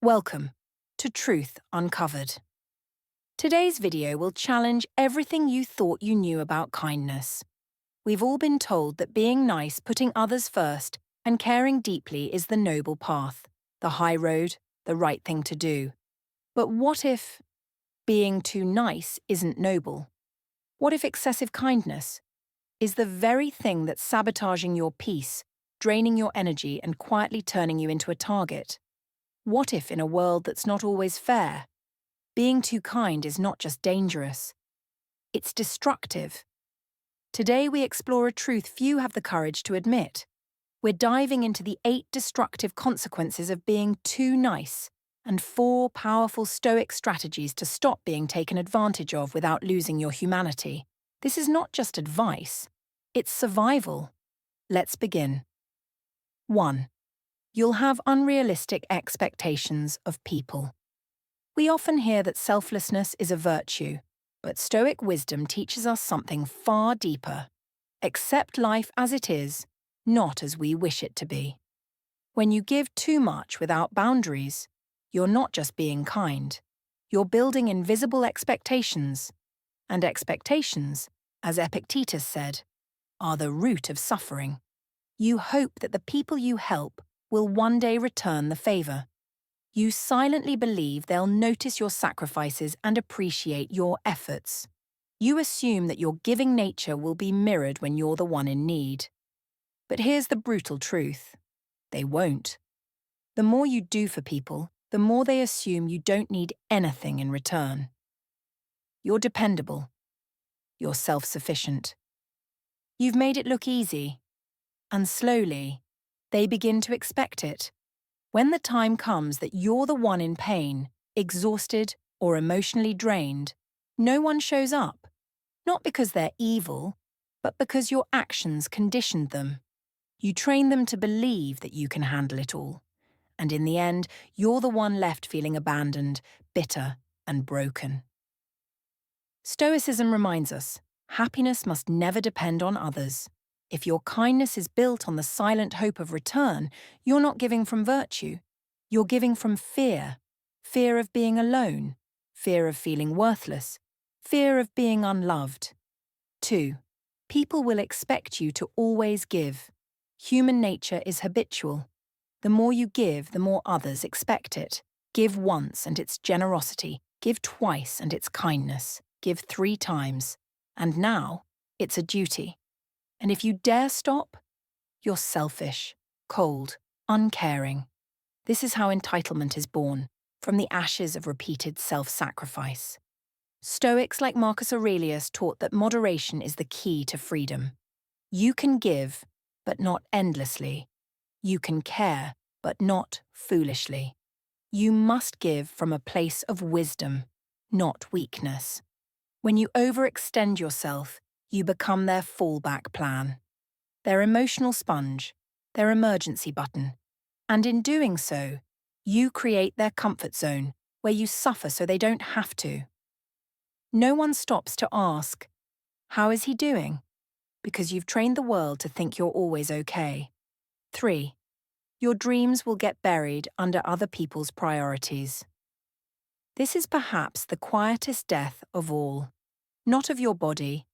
Welcome to Truth Uncovered. Today's video will challenge everything you thought you knew about kindness. We've all been told that being nice, putting others first, and caring deeply is the noble path, the high road, the right thing to do. But what if being too nice isn't noble? What if excessive kindness is the very thing that's sabotaging your peace, draining your energy, and quietly turning you into a target? What if, in a world that's not always fair, being too kind is not just dangerous, it's destructive? Today we explore a truth few have the courage to admit. We're diving into the 8 destructive consequences of being too nice and 4 powerful Stoic strategies to stop being taken advantage of without losing your humanity. This is not just advice, it's survival. Let's begin. 1. You'll have unrealistic expectations of people. We often hear that selflessness is a virtue, but Stoic wisdom teaches us something far deeper. Accept life as it is, not as we wish it to be. When you give too much without boundaries, you're not just being kind, you're building invisible expectations. And expectations, as Epictetus said, are the root of suffering. You hope that the people you help will one day return the favor. You silently believe they'll notice your sacrifices and appreciate your efforts. You assume that your giving nature will be mirrored when you're the one in need. But here's the brutal truth. They won't. The more you do for people, the more they assume you don't need anything in return. You're dependable. You're self-sufficient. You've made it look easy. And slowly, they begin to expect it. When the time comes that you're the one in pain, exhausted, or emotionally drained, no one shows up. Not because they're evil, but because your actions conditioned them. You train them to believe that you can handle it all. And in the end, you're the one left feeling abandoned, bitter, and broken. Stoicism reminds us, happiness must never depend on others. If your kindness is built on the silent hope of return, you're not giving from virtue. You're giving from fear. Fear of being alone. Fear of feeling worthless. Fear of being unloved. 2. People will expect you to always give. Human nature is habitual. The more you give, the more others expect it. Give once and it's generosity. Give twice and it's kindness. Give 3 times. And now, it's a duty. And if you dare stop, you're selfish, cold, uncaring. This is how entitlement is born, from the ashes of repeated self-sacrifice. Stoics like Marcus Aurelius taught that moderation is the key to freedom. You can give, but not endlessly. You can care, but not foolishly. You must give from a place of wisdom, not weakness. When you overextend yourself, you become their fallback plan, their emotional sponge, their emergency button. And in doing so, you create their comfort zone, where you suffer so they don't have to. No one stops to ask, how is he doing? Because you've trained the world to think you're always okay. 3. Your dreams will get buried under other people's priorities. This is perhaps the quietest death of all, not of your body,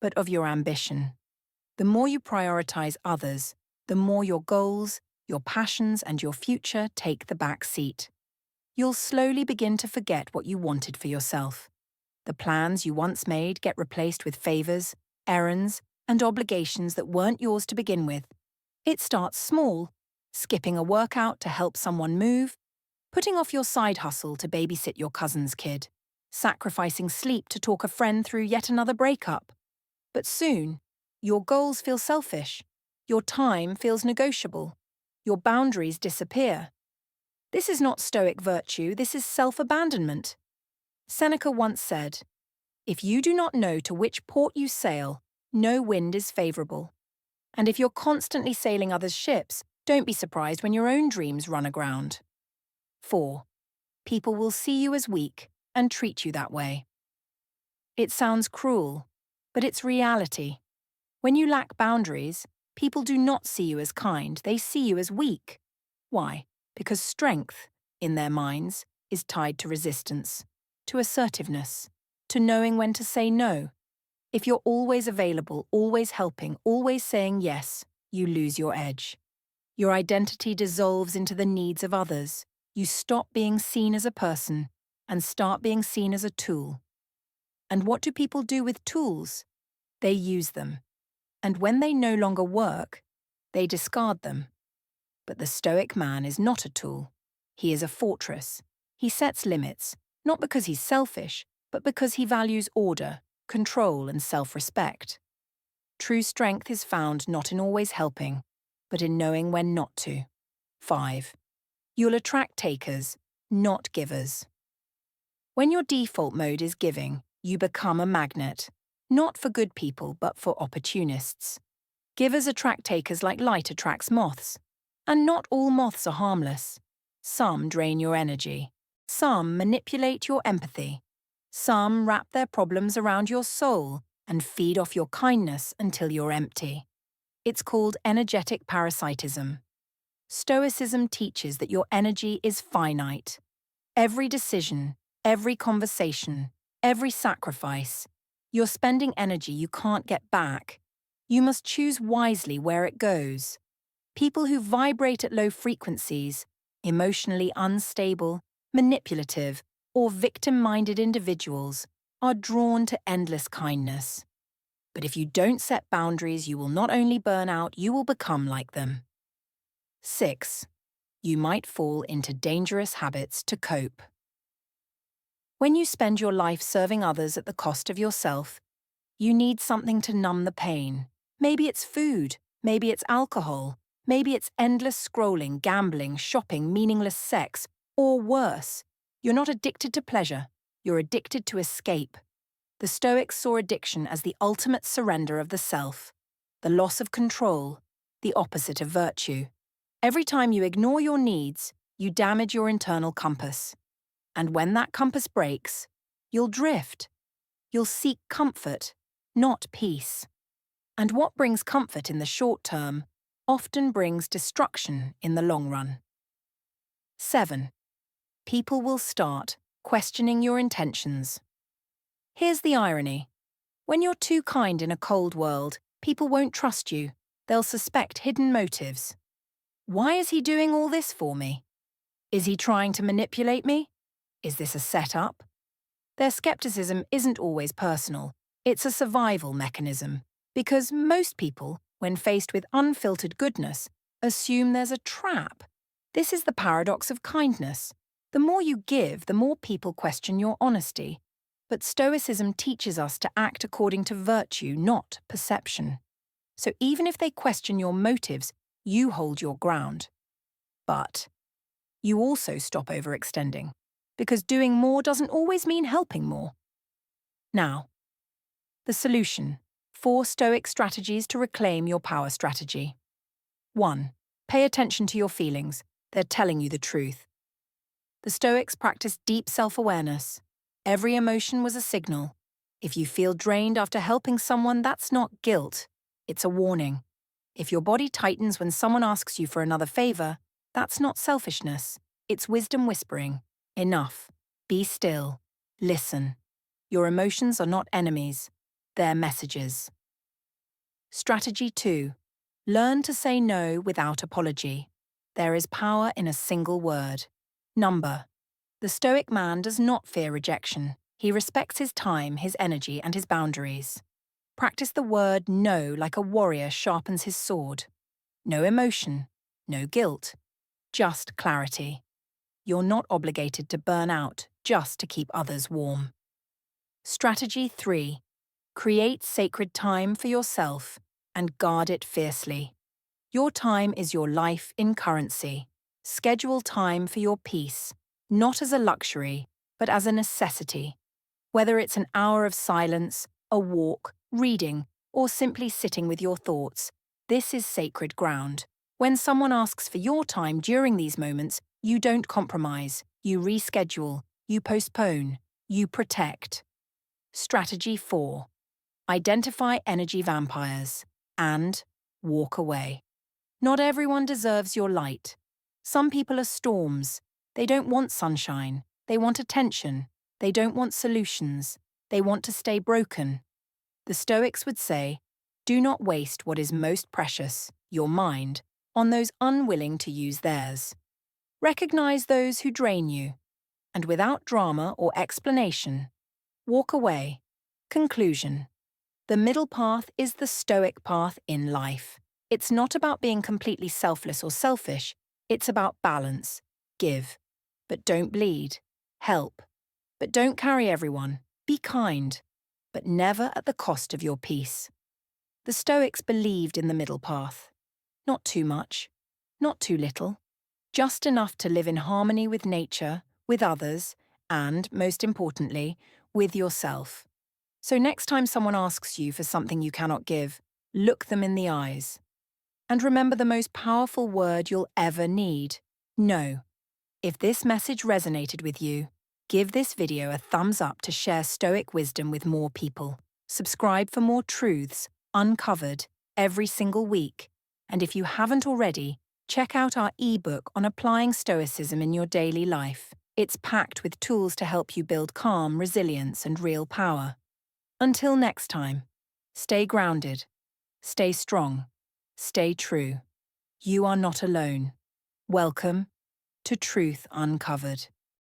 but of your ambition. The more you prioritize others, the more your goals, your passions, and your future take the back seat. You'll slowly begin to forget what you wanted for yourself. The plans you once made get replaced with favors, errands, and obligations that weren't yours to begin with. It starts small, skipping a workout to help someone move, putting off your side hustle to babysit your cousin's kid, sacrificing sleep to talk a friend through yet another breakup. But soon, your goals feel selfish, your time feels negotiable, your boundaries disappear. This is not Stoic virtue, this is self-abandonment. Seneca once said, "If you do not know to which port you sail, no wind is favorable." And if you're constantly sailing others' ships, don't be surprised when your own dreams run aground. 4. People will see you as weak and treat you that way. It sounds cruel, but it's reality. When you lack boundaries, people do not see you as kind, they see you as weak. Why? Because strength, in their minds, is tied to resistance, to assertiveness, to knowing when to say no. If you're always available, always helping, always saying yes, you lose your edge. Your identity dissolves into the needs of others. You stop being seen as a person and start being seen as a tool. And what do people do with tools? They use them. And when they no longer work, they discard them. But the Stoic man is not a tool. He is a fortress. He sets limits, not because he's selfish, but because he values order, control, and self-respect. True strength is found not in always helping, but in knowing when not to. 5. You'll attract takers, not givers. When your default mode is giving, you become a magnet, not for good people, but for opportunists. Givers attract takers like light attracts moths. And not all moths are harmless. Some drain your energy. Some manipulate your empathy. Some wrap their problems around your soul and feed off your kindness until you're empty. It's called energetic parasitism. Stoicism teaches that your energy is finite. Every decision, every conversation, every sacrifice, you're spending energy you can't get back. You must choose wisely where it goes. People who vibrate at low frequencies, emotionally unstable, manipulative, or victim-minded individuals, are drawn to endless kindness. But if you don't set boundaries, you will not only burn out, you will become like them. 6. You might fall into dangerous habits to cope. When you spend your life serving others at the cost of yourself, you need something to numb the pain. Maybe it's food, maybe it's alcohol, maybe it's endless scrolling, gambling, shopping, meaningless sex, or worse, you're not addicted to pleasure, you're addicted to escape. The Stoics saw addiction as the ultimate surrender of the self, the loss of control, the opposite of virtue. Every time you ignore your needs, you damage your internal compass. And when that compass breaks, you'll drift. You'll seek comfort, not peace. And what brings comfort in the short term often brings destruction in the long run. 7. People will start questioning your intentions. Here's the irony. When you're too kind in a cold world, people won't trust you. They'll suspect hidden motives. Why is he doing all this for me? Is he trying to manipulate me? Is this a setup? Their skepticism isn't always personal. It's a survival mechanism. Because most people, when faced with unfiltered goodness, assume there's a trap. This is the paradox of kindness. The more you give, the more people question your honesty. But Stoicism teaches us to act according to virtue, not perception. So even if they question your motives, you hold your ground. But you also stop overextending, because doing more doesn't always mean helping more. Now, the solution. 4 Stoic strategies to reclaim your power strategy. 1. Pay attention to your feelings. They're telling you the truth. The Stoics practiced deep self-awareness. Every emotion was a signal. If you feel drained after helping someone, that's not guilt. It's a warning. If your body tightens when someone asks you for another favor, that's not selfishness. It's wisdom whispering. Enough. Be still. Listen. Your emotions are not enemies. They're messages. Strategy 2. Learn to say no without apology. There is power in a single word. Number. The Stoic man does not fear rejection. He respects his time, his energy, and his boundaries. Practice the word no like a warrior sharpens his sword. No emotion, no guilt, just clarity. You're not obligated to burn out just to keep others warm. Strategy 3. Create sacred time for yourself and guard it fiercely. Your time is your life in currency. Schedule time for your peace, not as a luxury, but as a necessity. Whether it's an hour of silence, a walk, reading, or simply sitting with your thoughts, this is sacred ground. When someone asks for your time during these moments, you don't compromise, you reschedule, you postpone, you protect. Strategy 4. Identify energy vampires and walk away. Not everyone deserves your light. Some people are storms, They don't want sunshine. They want attention. They don't want solutions. They want to stay broken. The Stoics would say, do not waste what is most precious, your mind, on those unwilling to use theirs. Recognize those who drain you, and without drama or explanation, walk away. Conclusion. The middle path is the Stoic path in life. It's not about being completely selfless or selfish. It's about balance. Give, but don't bleed. Help, but don't carry everyone. Be kind, but never at the cost of your peace. The Stoics believed in the middle path. Not too much, not too little. Just enough to live in harmony with nature, with others, and, most importantly, with yourself. So next time someone asks you for something you cannot give, look them in the eyes. And remember the most powerful word you'll ever need: no. If this message resonated with you, give this video a thumbs up to share Stoic wisdom with more people. Subscribe for more truths uncovered every single week. And if you haven't already, check out our ebook on applying Stoicism in your daily life. It's packed with tools to help you build calm, resilience, and real power. Until next time, stay grounded, stay strong, stay true. You are not alone. Welcome to Truth Uncovered.